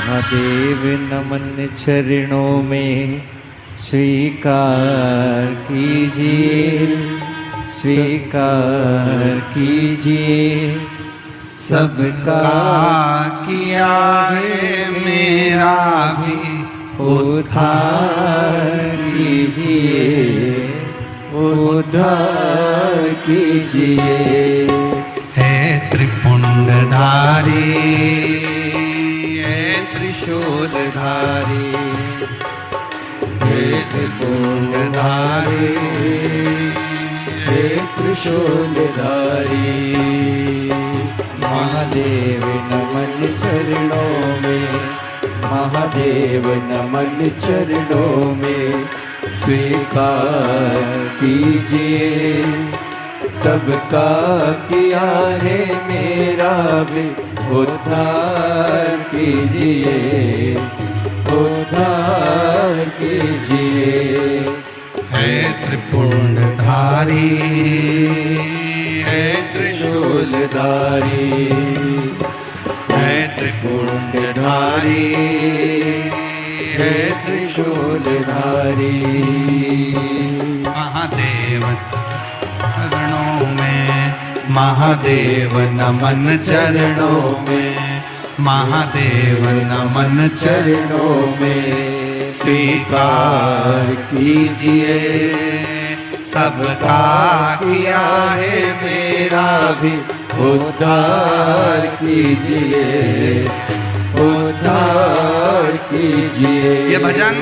महादेव नमन चरणों में स्वीकार कीजिए, स्वीकार कीजिए। सबका किया है मेरा भी उद्धार कीजिए, उद्धार कीजिए। हे त्रिपुंडधारी, हे त्रिशूलधारी, हे त्रिपुंडधारी, हे त्रिशूलधारी। महादेव नमन चरणों में, महादेव नमन चरणों में स्वीकार कीजिए। सबका किया है मेरा भी उद्धार कीजिए, उद्धार कीजिए। हे त्रिपुंडधारी, हे त्रिशूलधारी, हे त्रिपुंडधारी, हे त्रिशूलधारी। महादेव चरणों में, महादेव नमन चरणों में, महादेव नमन चरणों में स्वीकार कीजिए। सबका किया है मेरा भी उद्धार कीजिए, उद्धार कीजिए। ये भजन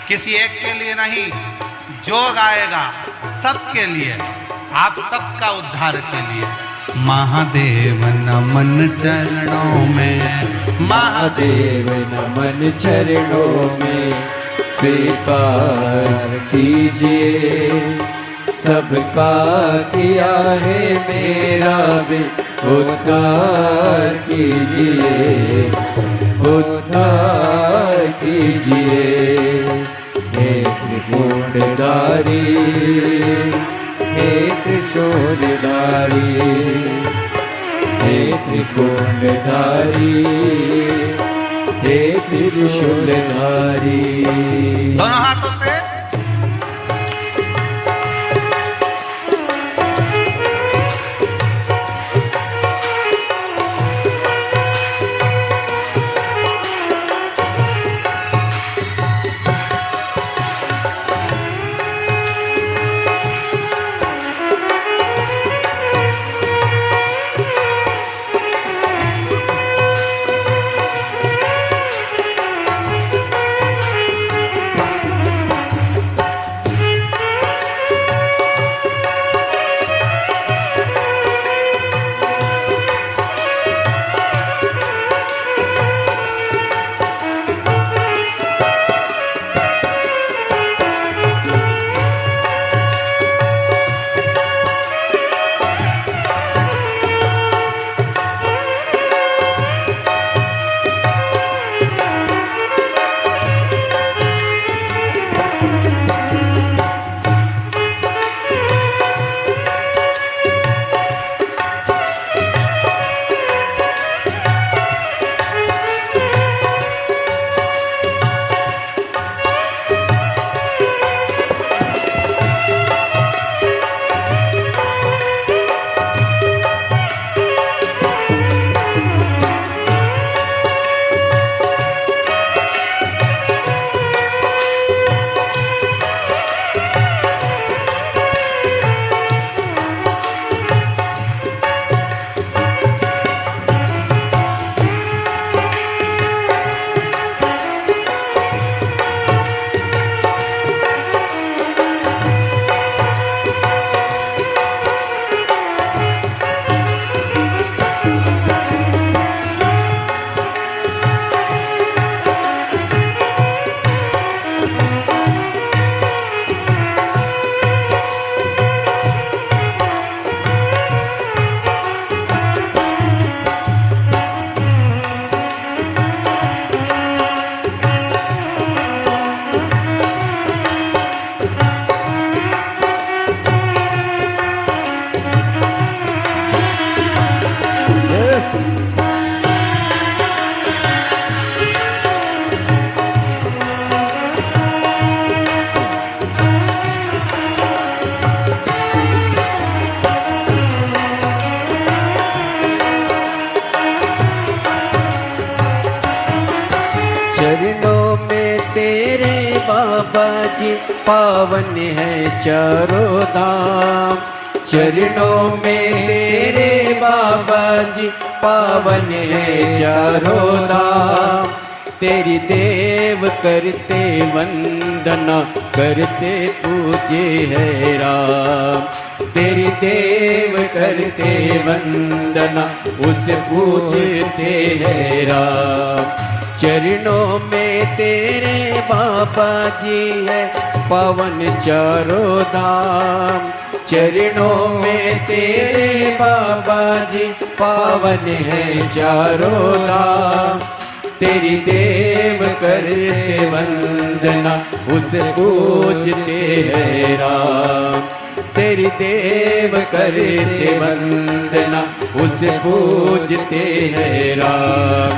किसी एक के लिए नहीं, जो गाएगा सबके लिए, आप सबका उद्धार के लिए। महादेव नमन चरणों में, महादेव नमन चरणों में स्वीकार कीजिए। सबका किया है मेरा भी उद्धार कीजिए, उद्धार कीजिए। हे त्रिपुंडधारी, हे त्रिशूलधारी, हे त्रिपुंडधारी, हे त्रिशूलधारी। दोनों हाथों से पावन है चारों धाम। चरणों में तेरे बाबा जी पावन है चारों धाम। तेरी देव करते वंदना करते पूजे है राम। तेरी देव करते वंदना उसे पूजते है राम। चरणों में तेरे बाबा जी है पावन चारों धाम। चरणों में तेरे बाबा जी पावन है चारों धाम। तेरी देव करते वंदना उसे पूजते है राम। तेरी देव करते वंदना उसे पूजते है राम।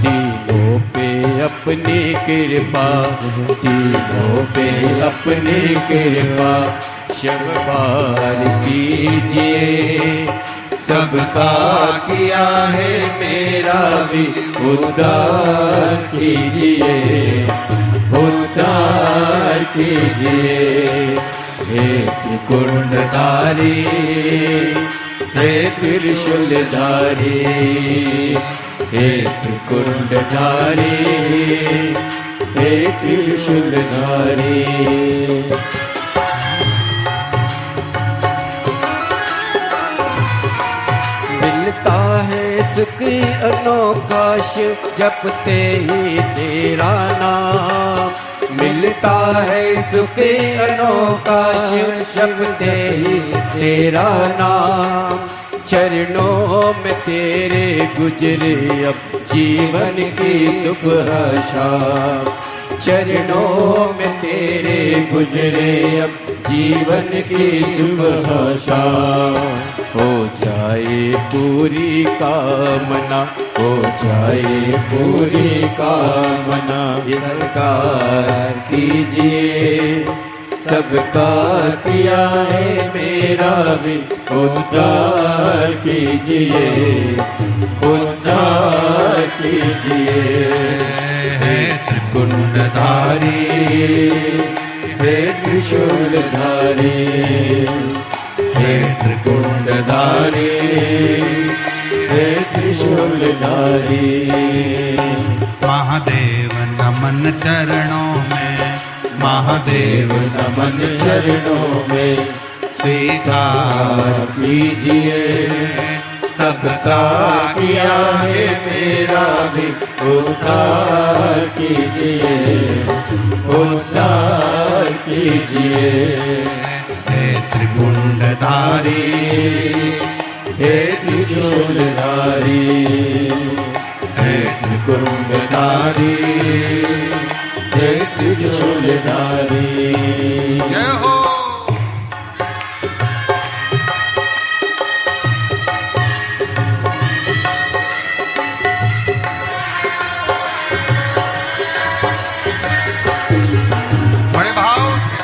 तीनों पे अपनी कृपा, तीनों पे अपनी कृपा शब्बार कीजिए। सबका किया है मेरा भी उद्धार कीजिए, उद्धार कीजिए। हे त्रिकुंडधारी, हे त्रिशूलधारी, हे त्रिकुंडधारी, हे त्रिशूलधारी। मिलता है सुख अनोखा शिव जपते ही तेरा नाम। मिलता है सुख अनोखा शिव जपते ही तेरा नाम। चरणों में तेरे गुजरे अब जीवन की सुबह शाम। चरणों में तेरे गुजरे अब जीवन की सुबह शाम। हो जाए पूरी कामना, हो जाए पूरी कामना। सरकार कीजिए, सबका किया है मेरा भी उद्धार कीजिए, उद्धार कीजिए। हे त्रिकुंडधारी, हे त्रिशूलधारी, हे त्रिकुंडधारी, हे त्रिशूलधारी। महादेव नमन चरणों में, महादेव नमन चरणों में। स्वीकार कीजिए, सबका किया है मेरा भी उद्धार कीजिए, उद्धार कीजिए। हे त्रिकुंडधारी, हे त्रिशूलधारी, हे त्रिकुंडधारी, हे त्रिशूलधारी। जय हो। बड़े भाव से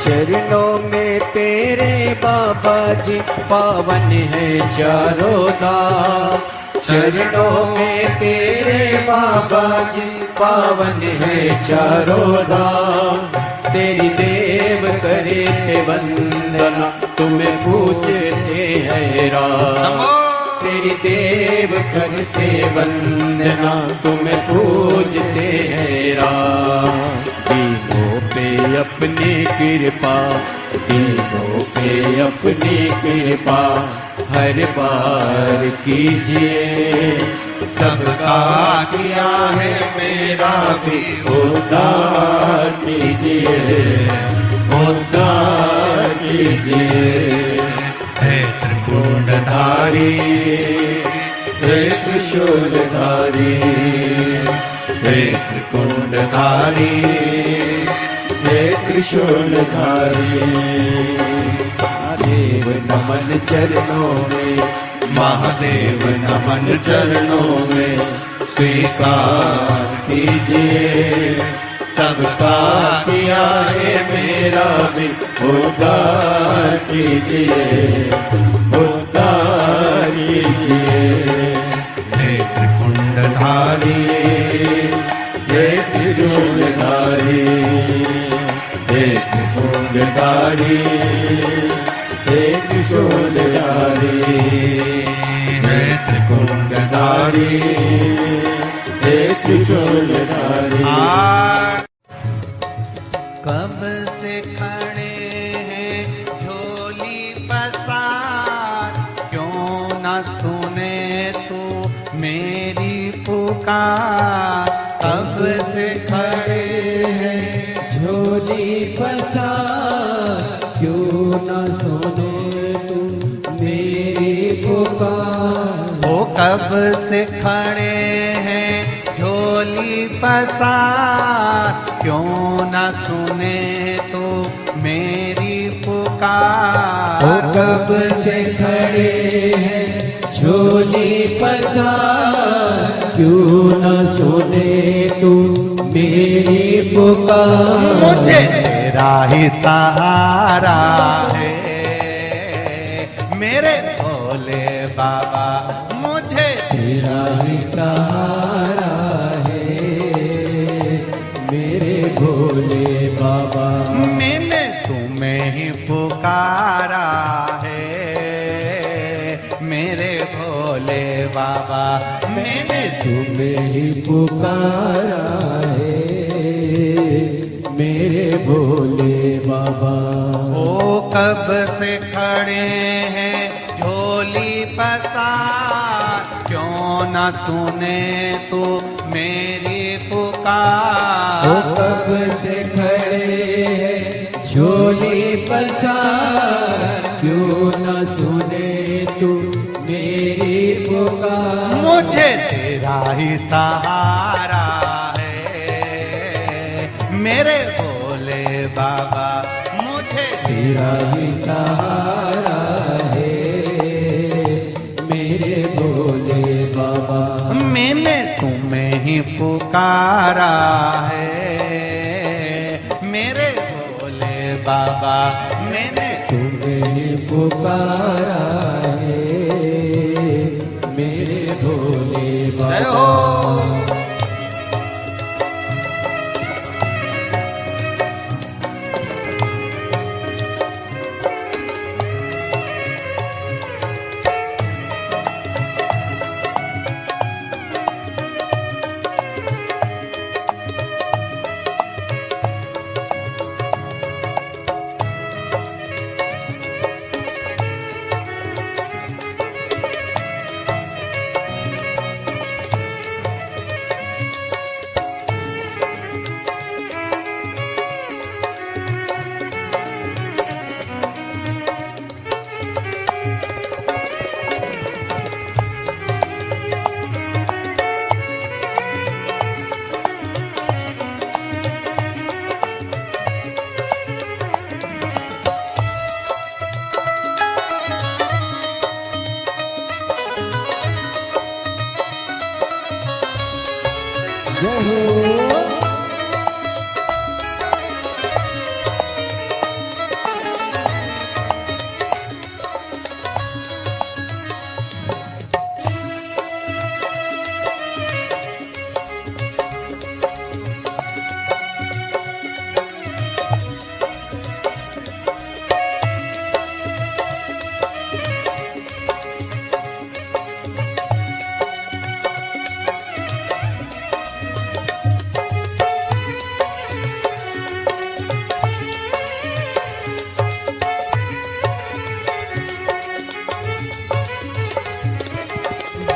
चरणों में तेरे बाबा जी पावन है चारों धाम। चरणों में तेरे बाबा जी पावन है चारों धाम। तेरी देव करे वंदना तुम्हें पूजते हैं राम। तेरी देव करते वंदना तुम्हें पूजते हैं राम। तीनों पे अपनी कृपा, तीनों पे अपनी कृपा हर बार कीजिए। सबका किया है मेरा भी उद्धार कीजिए, उद्धार कीजिए। हे त्रिकुंडधारी, हे त्रिशूलधारी, हे त्रिकुंडधारी, हे त्रिशूलधारी। महादेव नमन चरणों में, महादेव नमन चरणों में। स्वीकार कीजिए, सबका किया है मेरा भी उद्धार कीजिए, उद्धार कीजिए। नेत्र कुंडधारी, हे त्रिशूलधारी, हे त्रिशूलधारी, हे त्रिशूलधारी, हे त्रिकुंडधारी, हे त्रिशूलधारी। कब से खड़े हैं झोली पसार, क्यों न सुने तू मेरी पुकार। कब से खड़े हैं झोली पसार, क्यों न सुने तू मेरी पुकार। ओ कब से खड़े हैं झोली पसार, क्यों न सुने तो मेरी पुकार। ओ कब से खड़े हैं झोली पसार, क्यों न सुने तू मेरी पुकार। मुझे तेरा ही सहारा है मेरे भोले बाबा, मुझे तेरा ही सहारा है मेरे भोले बाबा। मैंने तुम्हें ही पुकारा है मेरे भोले बाबा, मैंने तुम्हें ही पुकारा है मेरे भोले बाबा। ओ कब से खड़े हैं झोली पसार, क्यों न सुने तू मेरी पुकार। ओ कब से खड़े हैं झोली पसार, क्यों न सुने तू मेरी पुकार। मुझे तेरा ही सहारा है मेरे भोले बाबा, मुझे तेरा ही सहारा है मेरे भोले बाबा। मैंने तुम्हें ही पुकारा है मेरे भोले बाबा, मैंने तुम्हें ही पुकारा है मेरे भोले बाबा। जय हो।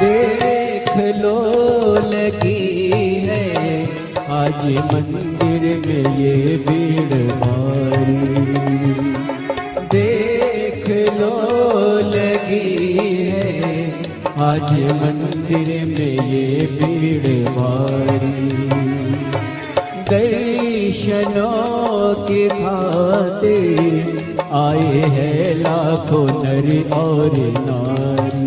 देख लो लगी है आज मंदिर में ये भीड़ भारी। देख लो लगी है आज मंदिर में ये भीड़ भारी। दर्शनों की खातिर आए हैं लाखों नर और नारी।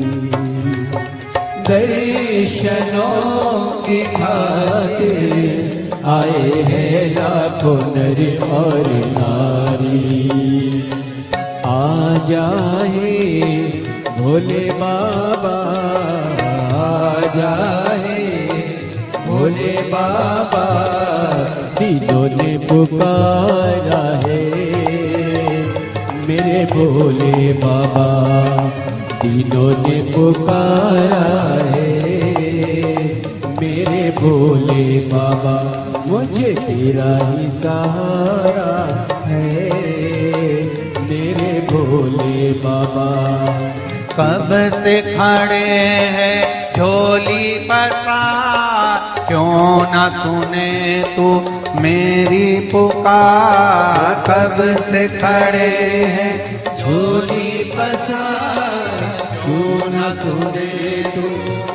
दर्शनों की खातिर आए हैं लाखों नर और नारी। आ जाए भोले बाबा, आ जाए भोले बाबा, तीनों ने पुकारा है मेरे भोले बाबा, तीनों ने पुकारा है मेरे भोले बाबा। मुझे तेरा ही सहारा है मेरे भोले बाबा। कब से खड़े हैं झोली पसार, क्यों न सुने तू मेरी पुकार। कब से खड़े हैं झोली पसार, क्यों न सुने तू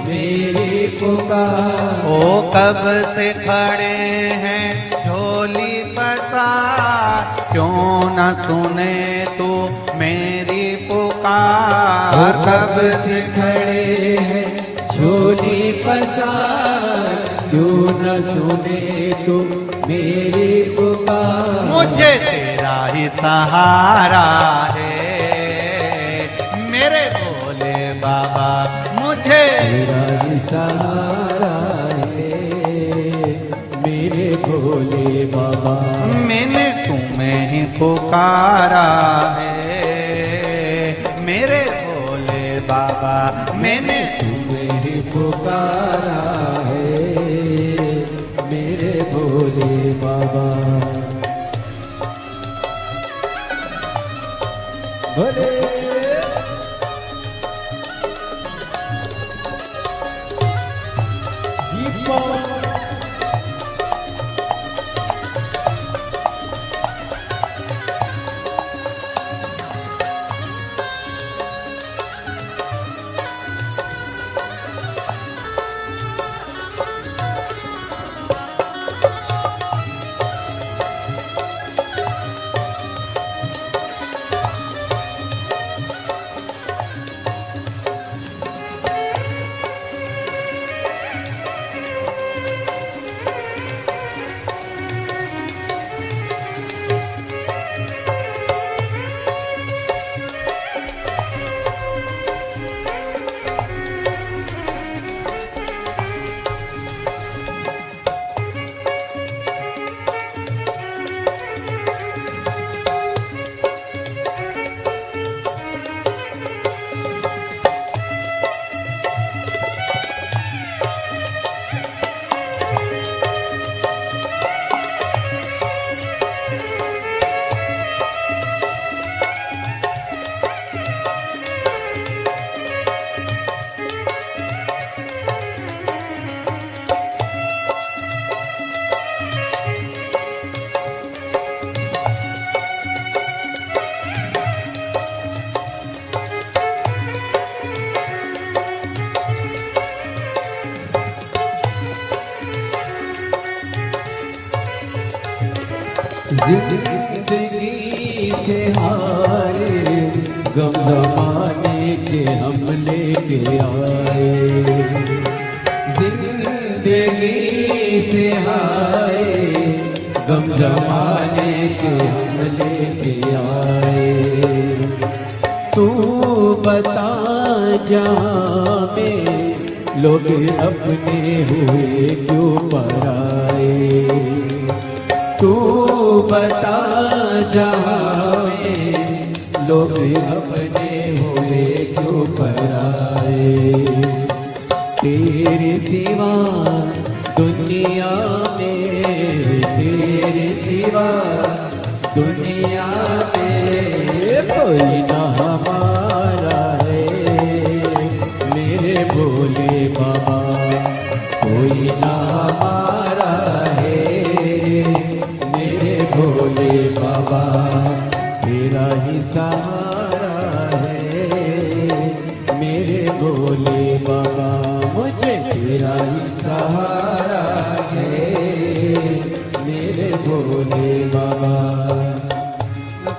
मेरी पुकार। ओ कब से खड़े हैं झोली पसार, क्यों न सुने तू मेरी पुकार। कब से खड़े हैं झोली पसार, क्यों न सुने तू मेरी पुकार। मुझे तेरा ही सहारा है मेरे भोले बाबा, मुझे तेरा ही सहारा है मेरे भोले बाबा। मैंने तुम्हें ही पुकारा है मेरे भोले बाबा, मैंने तुम्हें ही पुकारा है मेरे भोले बाबा। भोले जिंदगी से हारे गम जमाने के हम लेके आए। जिंदगी से हारे गम जमाने के हम लेके आए। तू बता जहाँ में लोग अपने हुए क्यों पराए। तू बता जहाँ में लोग अपने हुए क्यों पराए। तेरे सिवा दुनिया में, तेरे सिवा दुनिया में कोई ना हमारा है मेरे भोले बाबा, कोई ना हमारा है मेरे भोले बाबा। तेरा ही सहारा है मेरे भोले बाबा, मुझे तेरा ही सहारा है मेरे भोले बाबा।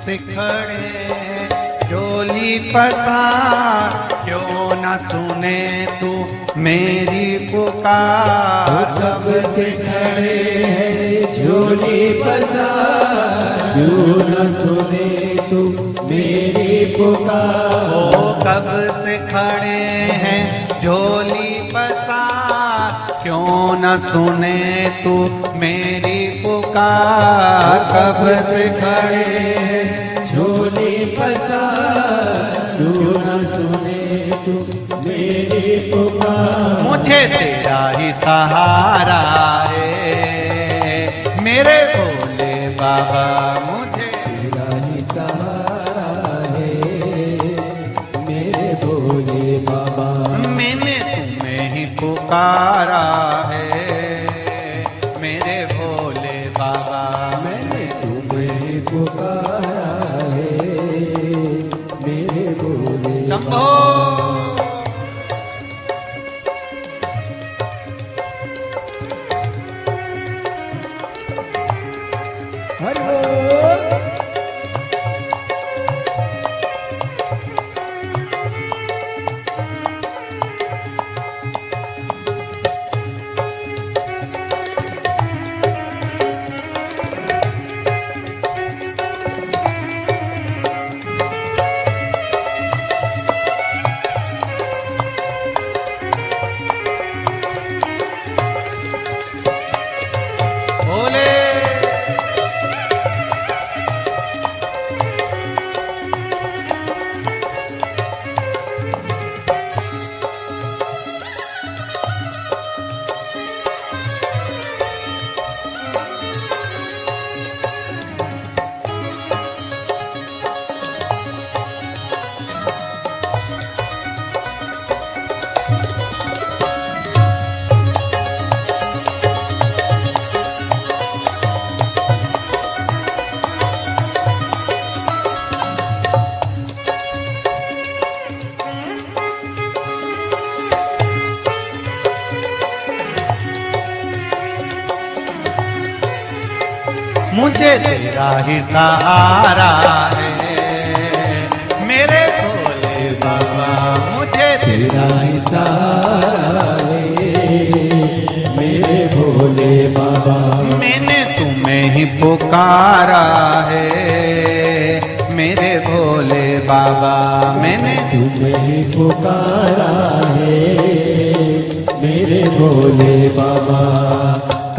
सिखड़े झोली पसार क्यों न सुने तू मेरी पुकार। कब से खड़े हैं झोली पसार, क्यों न सुने तू मेरी पुकार। ओ कब से खड़े हैं झोली पसार, क्यों न सुने तू मेरी पुकार। कब से खड़े हैं झोली पसार, क्यों न सुने तू मेरी पुकार। मुझे तेरा ही सहारा है मेरे भोले बाबा, मुझे तेरा ही सहारा है मेरे भोले बाबा। मैंने तुम्हें ही पुकारा है मेरे भोले बाबा। मैंने तुम्हें पुकारा है मेरे भोले शंभो हरि बोल। भोले मुझे तेरा ही सहारा है मेरे भोले बाबा। मुझे तेरा ही सहारा है मेरे भोले बाबा। मैंने तुम्हें ही पुकारा है मेरे भोले बाबा। मैंने तुम्हें ही पुकारा है मेरे भोले बाबा।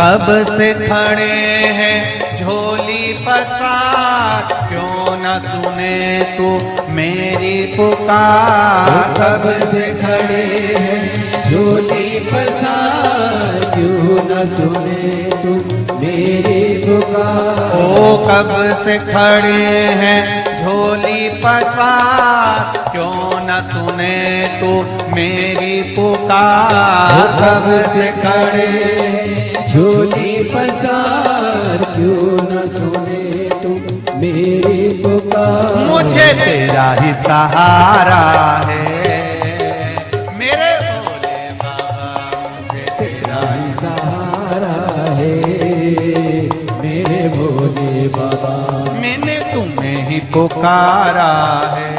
कब से खड़े हैं झोली पसार, क्यों न सुने तू मेरी पुकार। कब से खड़े हैं झोली पसार, क्यों न सुने तू मेरी पुकार। ओ कब से खड़े हैं झोली पसार, क्यों न सुने तू मेरी पुकार। कब से खड़े हैं झोली पसार, क्यों न सुने तू मेरी पुकार। मुझे तेरा ही सहारा है मेरे भोले बाबा। मुझे तेरा ही सहारा है मेरे भोले बाबा। मैंने तुम्हें ही पुकारा है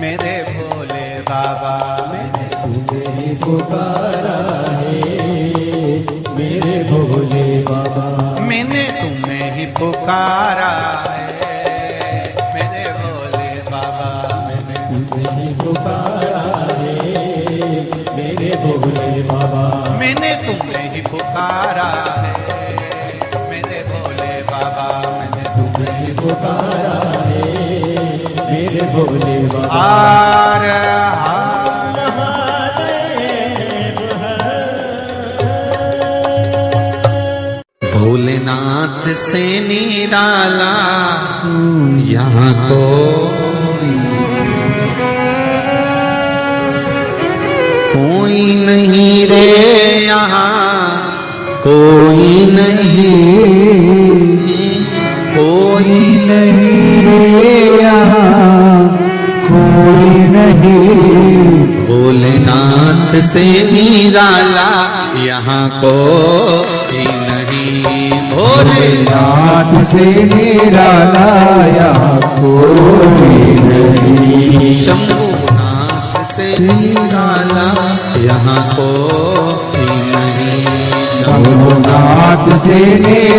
मेरे भोले बाबा। मैंने तुम्हें ही पुकारा है मेरे भोले बाबा। मैंने तुम्हें ही पुकारा है मेरे भोले बाबा। मैंने तुम्हें ही पुकारा है मेरे भोले बाबा। मैंने तुम्हें ही पुकारा है मेरे भोले बाबा। मैंने तुम्हें ही पुकारा है मेरे भोले बाबा। हार भोलेनाथ से निराला यहाँ कोई नहीं रे, यहाँ कोई नहीं, कोई नहीं रे यहाँ कोई नहीं। भोलेनाथ से निराला यहाँ कोई नहीं। भोलेनाथ से निराला यहाँ कोई नहीं। शंभुनाथ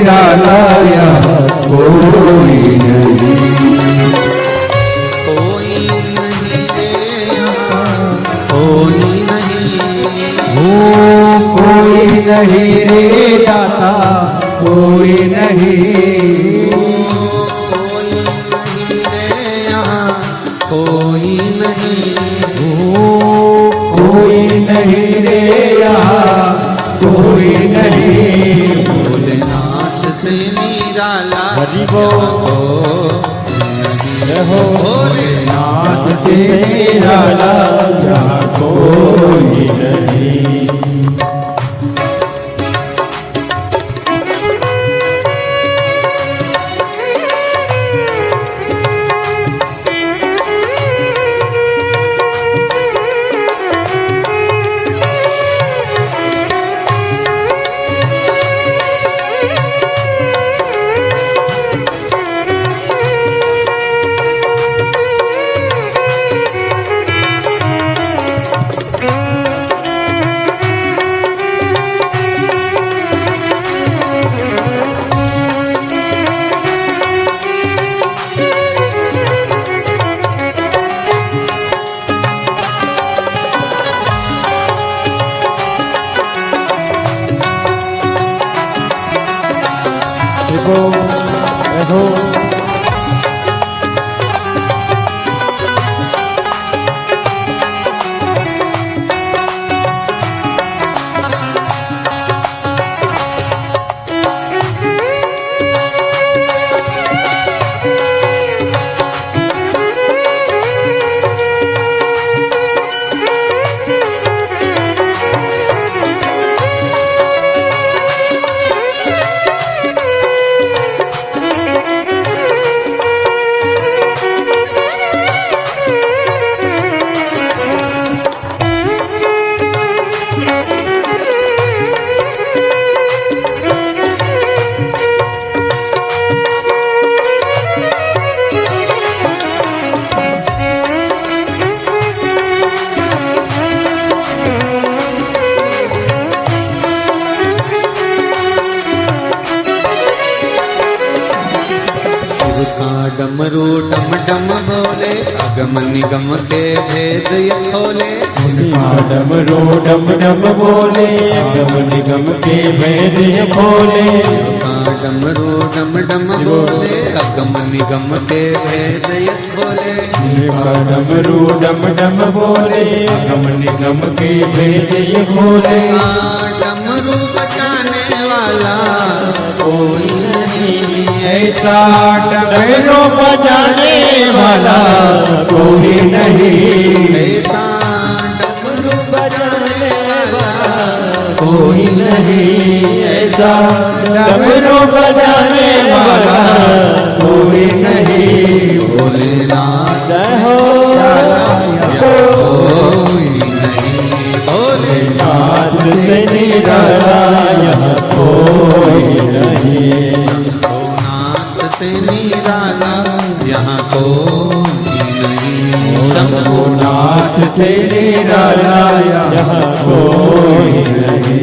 निराला यहाँ कोई नहीं। कोई नहीं रे यहाँ कोई नहीं। कोई नहीं रे दाता कोई नहीं। कोई नहीं रे यहाँ कोई नहीं। कोई नहीं रे यहाँ कोई नहीं। भोलेनाथ से निराला हरि बोल। भोलेनाथ से निराला यहाँ कोई नहीं। डमरू डम डम बोले अगम निगम के भेद ये खोले। डमरू डम डम बोले अगम निगम के भेद ये खोले। डमरू डम डम बोले अगम निगम के भेद ये खोले। डमरू डम डम बोले अगम निगम के भेद ये खोले। डमरू बजाने वाला कोई नहीं ऐसा डमरू बजाने वाला कोई नहीं। ऐसा डमरू बजाने वाला कोई नहीं। ऐसा डमरू बजाने वाला कोई नहीं। भोलेनाथ जय हो कोई नहीं। भोलेनाथ से निराला यहाँ कोई नहीं। शंभुनाथ से निराला यहाँ कोई नहीं। शंभुनाथ से निराला यहाँ कोई नहीं।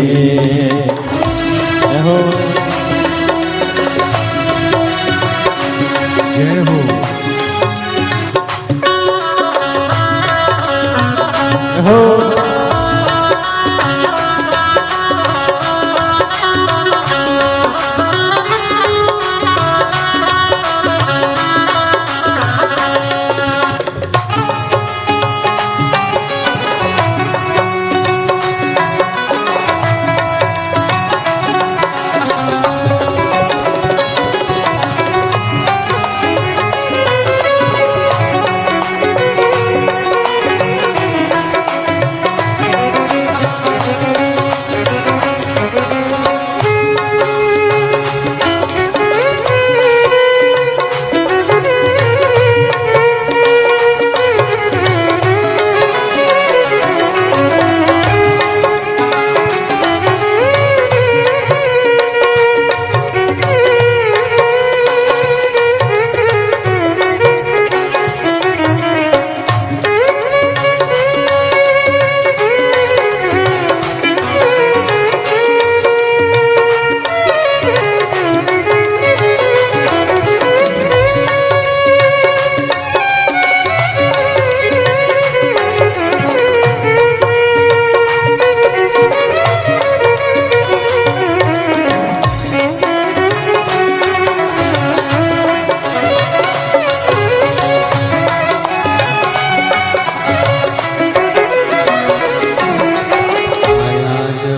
जय हो जय हो हो।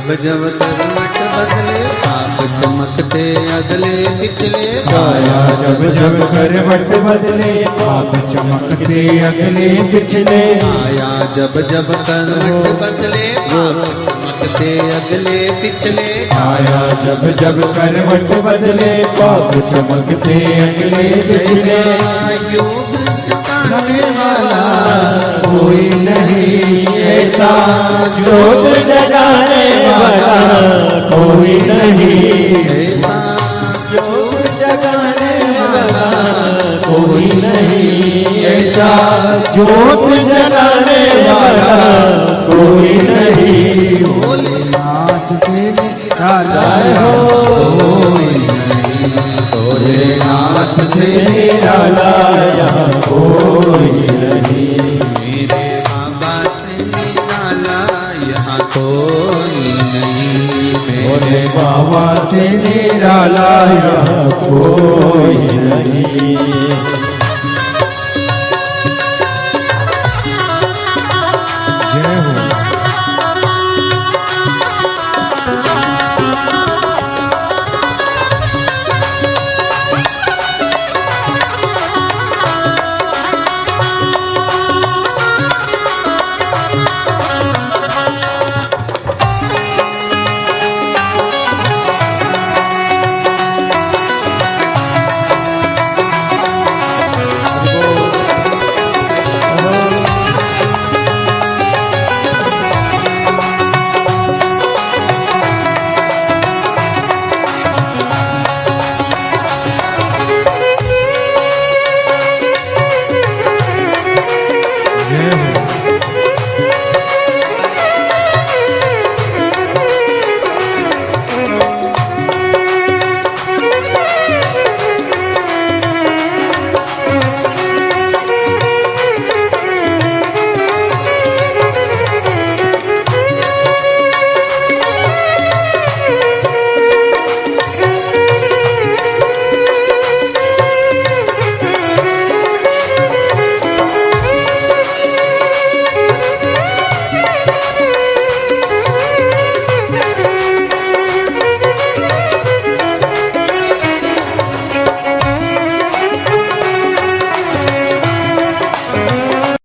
जब करवट बदले आप चमकते अगले पिछले काया जब जब करवट बदले आप चमकते अगले पिछले आया जब जब करवट बदले आप चमकते अगले पिछले आया जब जब करवट बदले पाप चमकते अगले पिछले योग जगाने वाला कोई नहीं ऐसा जोत जगाने वाला कोई नहीं ऐसा जोत जगाने वाला कोई नहीं ऐसा जोत जगाने वाला कोई नहीं भोलेनाथ से निराला हो कोई नहीं भोलेनाथ से निराला यहाँ कोई नहीं मेरे बाबा से निराला यहाँ कोई नहीं मेरे बाबा से निराला यहाँ कोई नहीं